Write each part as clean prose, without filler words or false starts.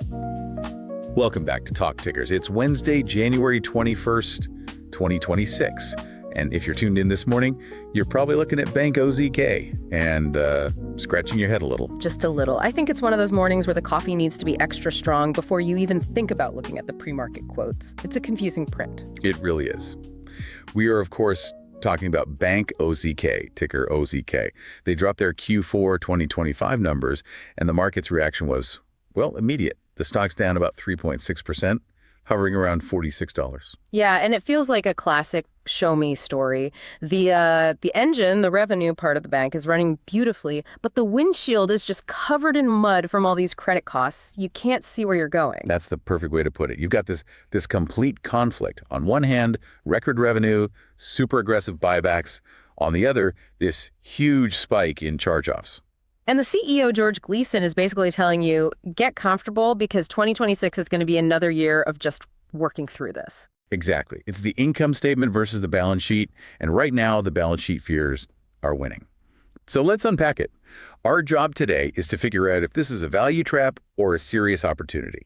Welcome back to Talk Tickers. It's Wednesday, January 21st, 2026. And if you're tuned in this morning, you're probably looking at Bank OZK and scratching your head a little. Just a little. I think it's one of those mornings where the coffee needs to be extra strong before you even think about looking at the pre-market quotes. It's a confusing print. It really is. We are, of course, talking about Bank OZK, ticker OZK. They dropped their Q4 2025 numbers, and the market's reaction was, well, immediate. The stock's down about 3.6%, hovering around $46. Yeah, and it feels like a classic show me story. The engine, the revenue part of the bank, is running beautifully, but the windshield is just covered in mud from all these credit costs. You can't see where you're going. That's the perfect way to put it. You've got this complete conflict. On one hand, record revenue, super aggressive buybacks. On the other, this huge spike in charge-offs. And the CEO, George Gleason, is basically telling you, get comfortable because 2026 is going to be another year of just working through this. Exactly. It's the income statement versus the balance sheet. And right now, the balance sheet fears are winning. So let's unpack it. Our job today is to figure out if this is a value trap or a serious opportunity.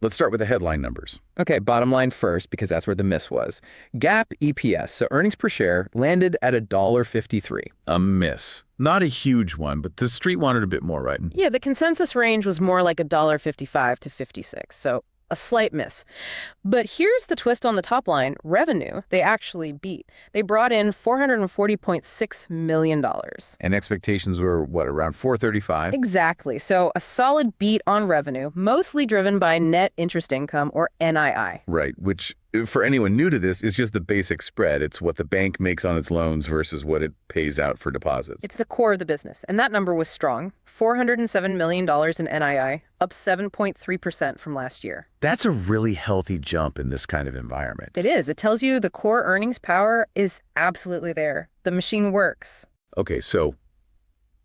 Let's start with the headline numbers. Okay, bottom line first, because that's where the miss was. GAAP EPS, so earnings per share, landed at $1.53. A miss. Not a huge one, but the street wanted a bit more, right? Yeah, the consensus range was more like $1.55 to 56, so a slight miss. But here's the twist on the top line. Revenue, they actually beat. They brought in $440.6 million. And expectations were, what, around 435? Exactly. So a solid beat on revenue, mostly driven by net interest income, or NII. Right, which for anyone new to this is just the basic spread. It's what the bank makes on its loans versus what it pays out for deposits. It's the core of the business, and that number was strong. $407 million in NII, up 7.3% from last year. That's a really healthy jump in this kind of environment. It is. It tells you the core earnings power is absolutely there. The machine works. Okay, so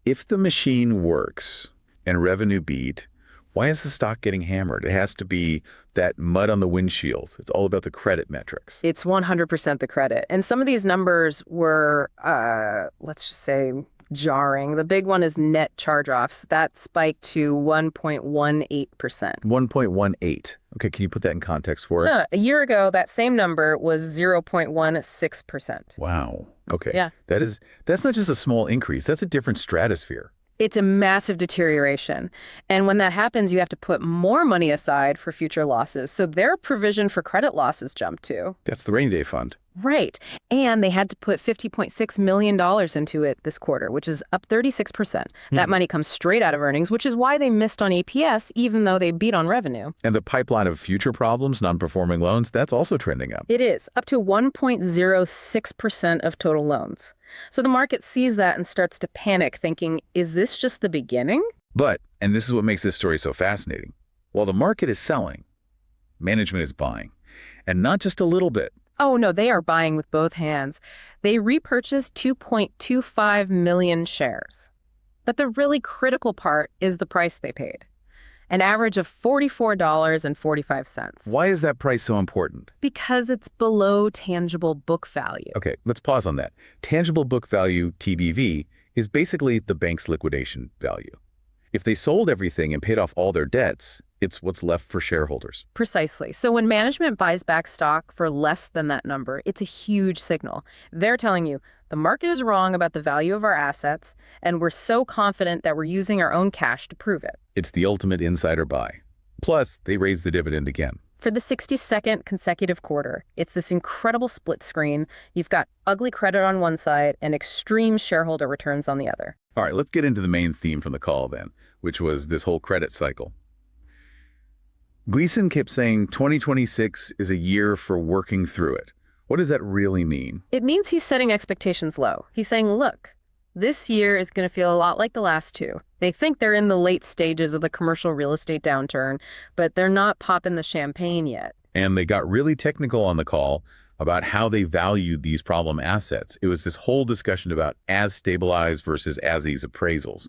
if the machine works and revenue beat, why is the stock getting hammered? It has to be that mud on the windshield. It's all about the credit metrics. It's 100% the credit. And some of these numbers were, let's just say, jarring. The big one is net charge-offs. That spiked to 1.18%. 1.18. Okay, can you put that in context for it? A year ago, that same number was 0.16%. Wow. Okay. Yeah. That's not just a small increase. That's a different stratosphere. It's a massive deterioration. And when that happens, you have to put more money aside for future losses. So their provision for credit losses jumped too. That's the rainy day fund. Right. And they had to put $50.6 million into it this quarter, which is up 36%. That money comes straight out of earnings, which is why they missed on EPS, even though they beat on revenue. And the pipeline of future problems, non-performing loans, that's also trending up. It is, up to 1.06% of total loans. So the market sees that and starts to panic, thinking, is this just the beginning? But, and this is what makes this story so fascinating, while the market is selling, management is buying. And not just a little bit. Oh, no, they are buying with both hands. They repurchased 2.25 million shares. But the really critical part is the price they paid. An average of $44.45. Why is that price so important? Because it's below tangible book value. Okay, let's pause on that. Tangible book value, TBV, is basically the bank's liquidation value. If they sold everything and paid off all their debts, it's what's left for shareholders. Precisely. So when management buys back stock for less than that number, it's a huge signal. They're telling you, the market is wrong about the value of our assets, and we're so confident that we're using our own cash to prove it. It's the ultimate insider buy. Plus, they raised the dividend again. For the 62nd consecutive quarter, it's this incredible split screen. You've got ugly credit on one side and extreme shareholder returns on the other. All right, let's get into the main theme from the call then, which was this whole credit cycle. Gleason kept saying 2026 is a year for working through it. What does that really mean? It means he's setting expectations low. He's saying, look, this year is going to feel a lot like the last two. They think they're in the late stages of the commercial real estate downturn, but they're not popping the champagne yet. And they got really technical on the call about how they valued these problem assets. It was this whole discussion about as stabilized versus as-is appraisals.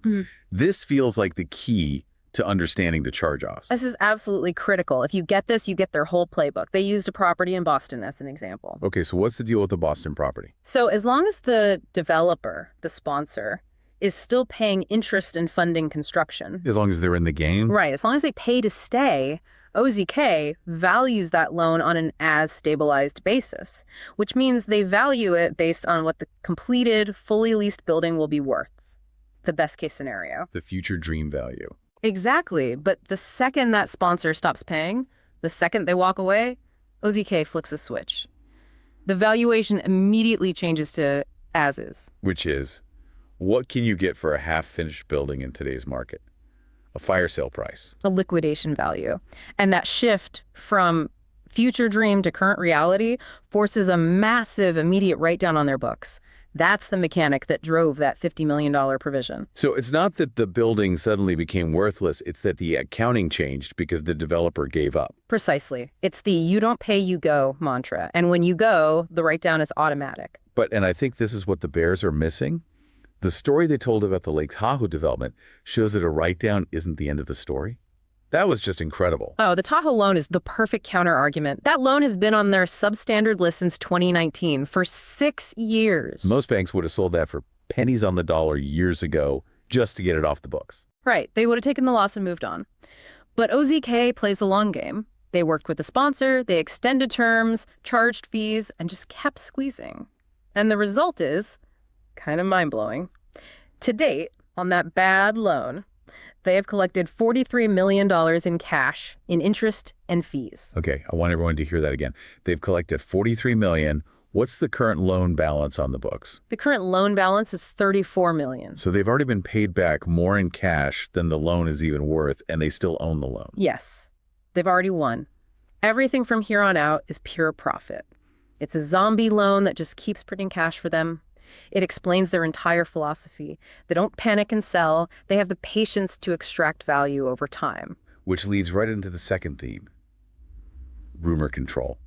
This feels like the key to understanding the charge-offs. This is absolutely critical. If you get this, you get their whole playbook. They used a property in Boston as an example. Okay, so what's the deal with the Boston property? So as long as the developer, the sponsor, is still paying interest and funding construction. As long as they're in the game? Right. As long as they pay to stay, OZK values that loan on an as-stabilized basis, which means they value it based on what the completed, fully leased building will be worth. The best-case scenario. The future dream value. Exactly. But the second that sponsor stops paying, the second they walk away, OZK flips a switch. The valuation immediately changes to as is. Which is, what can you get for a half-finished building in today's market? A fire sale price. A liquidation value. And that shift from future dream to current reality forces a massive immediate write-down on their books. That's the mechanic that drove that $50 million provision. So it's not that the building suddenly became worthless, it's that the accounting changed because the developer gave up. Precisely. It's the you don't pay, you go mantra. And when you go, the write-down is automatic. And I think this is what the bears are missing. The story they told about the Lake Tahoe development shows that a write-down isn't the end of the story. That was just incredible. Oh, the Tahoe loan is the perfect counter-argument. That loan has been on their substandard list since 2019, for 6 years. Most banks would have sold that for pennies on the dollar years ago just to get it off the books. Right. They would have taken the loss and moved on. But OZK plays the long game. They worked with the sponsor, they extended terms, charged fees, and just kept squeezing. And the result is kind of mind-blowing. To date, on that bad loan, they have collected $43 million in cash, in interest and fees. Okay, I want everyone to hear that again. They've collected $43 million. What's the current loan balance on the books? The current loan balance is $34 million. So they've already been paid back more in cash than the loan is even worth, and they still own the loan. Yes, they've already won. Everything from here on out is pure profit. It's a zombie loan that just keeps printing cash for them. It explains their entire philosophy. They don't panic and sell. They have the patience to extract value over time. Which leads right into the second theme, rumor control.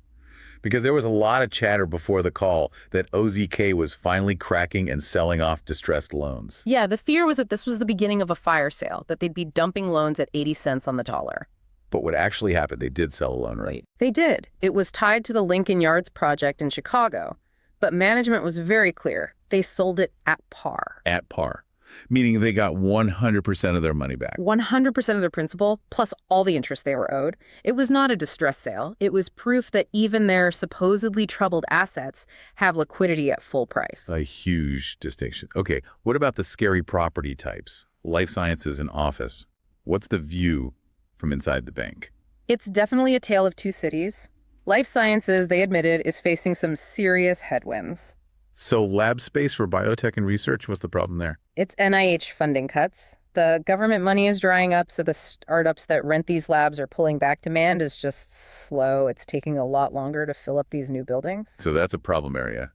Because there was a lot of chatter before the call that OZK was finally cracking and selling off distressed loans. Yeah, the fear was that this was the beginning of a fire sale, that they'd be dumping loans at 80 cents on the dollar. But what actually happened, they did sell a loan, right? They did. It was tied to the Lincoln Yards project in Chicago. But management was very clear. They sold it at par. At par. Meaning they got 100% of their money back. 100% of their principal, plus all the interest they were owed. It was not a distress sale. It was proof that even their supposedly troubled assets have liquidity at full price. A huge distinction. Okay, what about the scary property types? Life sciences and office. What's the view from inside the bank? It's definitely a tale of two cities. Life sciences, they admitted, is facing some serious headwinds. So lab space for biotech and research, what's the problem there? It's NIH funding cuts. The government money is drying up, so the startups that rent these labs are pulling back. Demand is just slow. It's taking a lot longer to fill up these new buildings. So that's a problem area.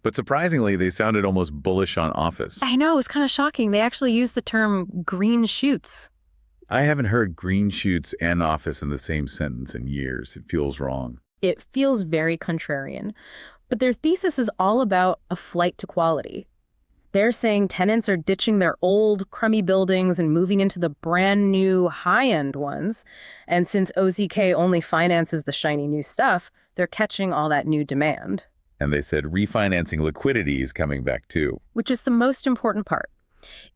But surprisingly, they sounded almost bullish on office. I know, it was kind of shocking. They actually used the term green shoots. I haven't heard green shoots and office in the same sentence in years. It feels wrong. It feels very contrarian. But their thesis is all about a flight to quality. They're saying tenants are ditching their old, crummy buildings and moving into the brand new, high-end ones. And since OZK only finances the shiny new stuff, they're catching all that new demand. And they said refinancing liquidity is coming back too. Which is the most important part.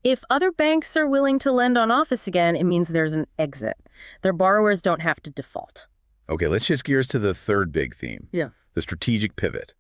If other banks are willing to lend on office again, it means there's an exit. Their borrowers don't have to default. Okay, let's shift gears to the third big theme. Yeah. The strategic pivot.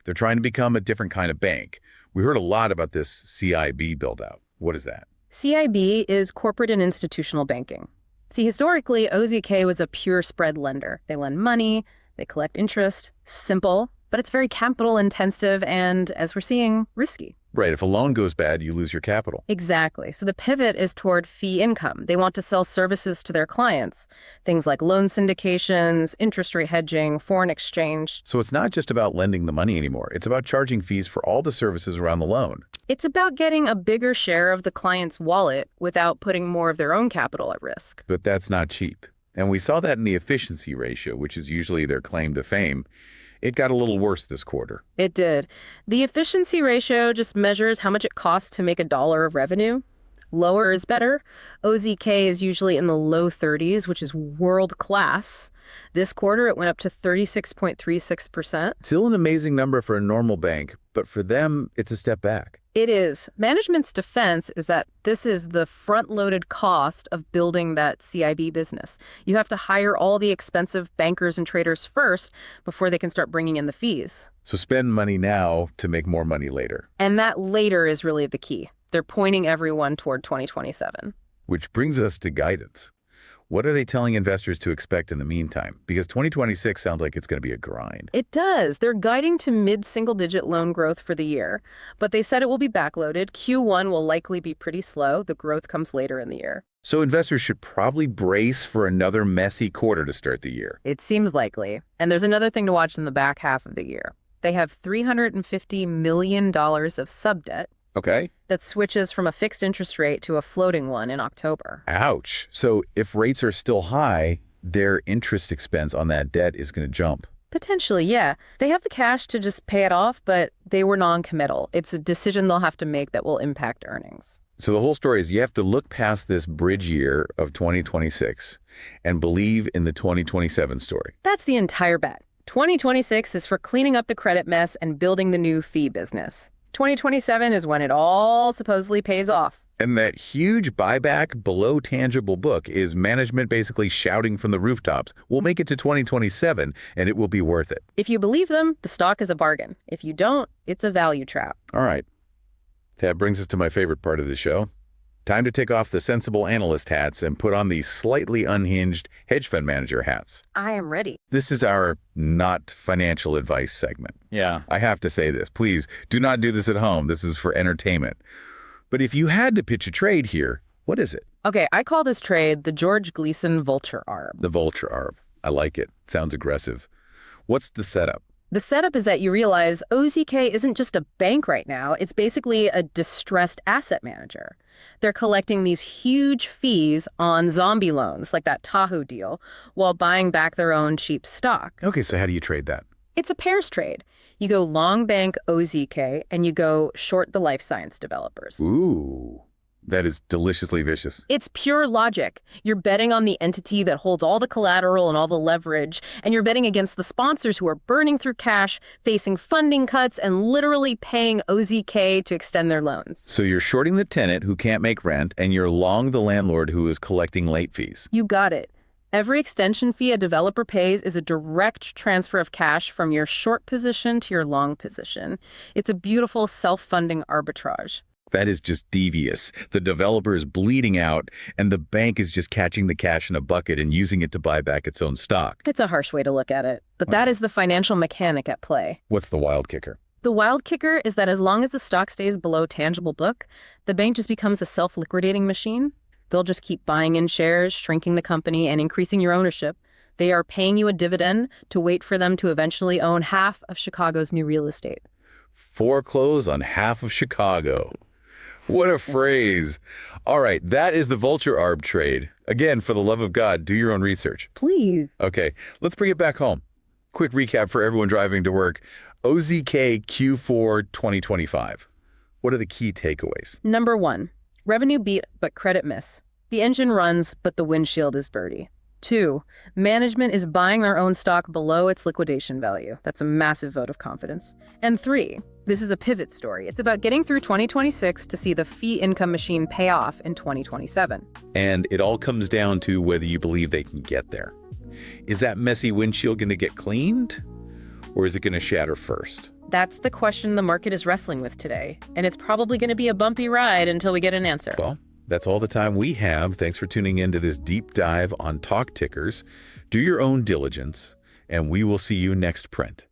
They're trying to become a different kind of bank. We heard a lot about this CIB build-out. What is that? CIB is corporate and institutional banking. See, historically, OZK was a pure spread lender. They lend money, they collect interest. Simple, but it's very capital intensive and, as we're seeing, risky. Right, if a loan goes bad, you lose your capital. Exactly. So the pivot is toward fee income. They want to sell services to their clients, things like loan syndications, interest rate hedging, foreign exchange. So it's not just about lending the money anymore. It's about charging fees for all the services around the loan. It's about getting a bigger share of the client's wallet without putting more of their own capital at risk. But that's not cheap. And we saw that in the efficiency ratio, which is usually their claim to fame. It got a little worse this quarter. It did. The efficiency ratio just measures how much it costs to make a dollar of revenue. Lower is better. OZK is usually in the low 30s, which is world class. This quarter, it went up to 36.36%. Still an amazing number for a normal bank, but for them, it's a step back. It is. Management's defense is that this is the front-loaded cost of building that CIB business. You have to hire all the expensive bankers and traders first before they can start bringing in the fees. So spend money now to make more money later. And that later is really the key. They're pointing everyone toward 2027. Which brings us to guidance. What are they telling investors to expect in the meantime? Because 2026 sounds like it's going to be a grind. It does. They're guiding to mid-single-digit loan growth for the year, but they said it will be backloaded. Q1 will likely be pretty slow. The growth comes later in the year. So investors should probably brace for another messy quarter to start the year. It seems likely. And there's another thing to watch in the back half of the year. They have $350 million of sub-debt Okay. that switches from a fixed interest rate to a floating one in October. Ouch. So if rates are still high, their interest expense on that debt is going to jump. Potentially, yeah. They have the cash to just pay it off, but they were non-committal. It's a decision they'll have to make that will impact earnings. So the whole story is you have to look past this bridge year of 2026 and believe in the 2027 story. That's the entire bet. 2026 is for cleaning up the credit mess and building the new fee business. 2027 is when it all supposedly pays off. And that huge buyback below tangible book is management basically shouting from the rooftops, we'll make it to 2027 and it will be worth it. If you believe them, the stock is a bargain. If you don't, it's a value trap. All right. That brings us to my favorite part of the show. Time to take off the sensible analyst hats and put on the slightly unhinged hedge fund manager hats. I am ready. This is our not financial advice segment. Yeah. I have to say this. Please do not do this at home. This is for entertainment. But if you had to pitch a trade here, what is it? Okay, I call this trade the George Gleason Vulture Arb. The vulture arb. I like it. Sounds aggressive. What's the setup? The setup is that you realize OZK isn't just a bank right now. It's basically a distressed asset manager. They're collecting these huge fees on zombie loans, like that Tahoe deal, while buying back their own cheap stock. Okay, so how do you trade that? It's a pairs trade. You go long bank OZK and you go short the life science developers. Ooh, that is deliciously vicious. It's pure logic. You're betting on the entity that holds all the collateral and all the leverage, and you're betting against the sponsors who are burning through cash, facing funding cuts, and literally paying OZK to extend their loans. So you're shorting the tenant who can't make rent, and you're long the landlord who is collecting late fees. You got it. Every extension fee a developer pays is a direct transfer of cash from your short position to your long position. It's a beautiful self-funding arbitrage. That is just devious. The developer is bleeding out, and the bank is just catching the cash in a bucket and using it to buy back its own stock. It's a harsh way to look at it, but that is the financial mechanic at play. What's the wild kicker? The wild kicker is that as long as the stock stays below tangible book, the bank just becomes a self-liquidating machine. They'll just keep buying in shares, shrinking the company, and increasing your ownership. They are paying you a dividend to wait for them to eventually own half of Chicago's new real estate. Foreclose on half of Chicago. What a phrase. All right, that is the vulture arb trade. Again, for the love of God, do your own research. Please. Okay, let's bring it back home. Quick recap for everyone driving to work. OZK Q4 2025. What are the key takeaways? Number 1, revenue beat but credit miss. The engine runs, but the windshield is dirty. 2, management is buying their own stock below its liquidation value. That's a massive vote of confidence. And 3, this is a pivot story. It's about getting through 2026 to see the fee income machine pay off in 2027. And it all comes down to whether you believe they can get there. Is that messy windshield going to get cleaned? Or is it going to shatter first? That's the question the market is wrestling with today. And it's probably going to be a bumpy ride until we get an answer. Well, that's all the time we have. Thanks for tuning in to this deep dive on Talk Tickers. Do your own diligence, and we will see you next print.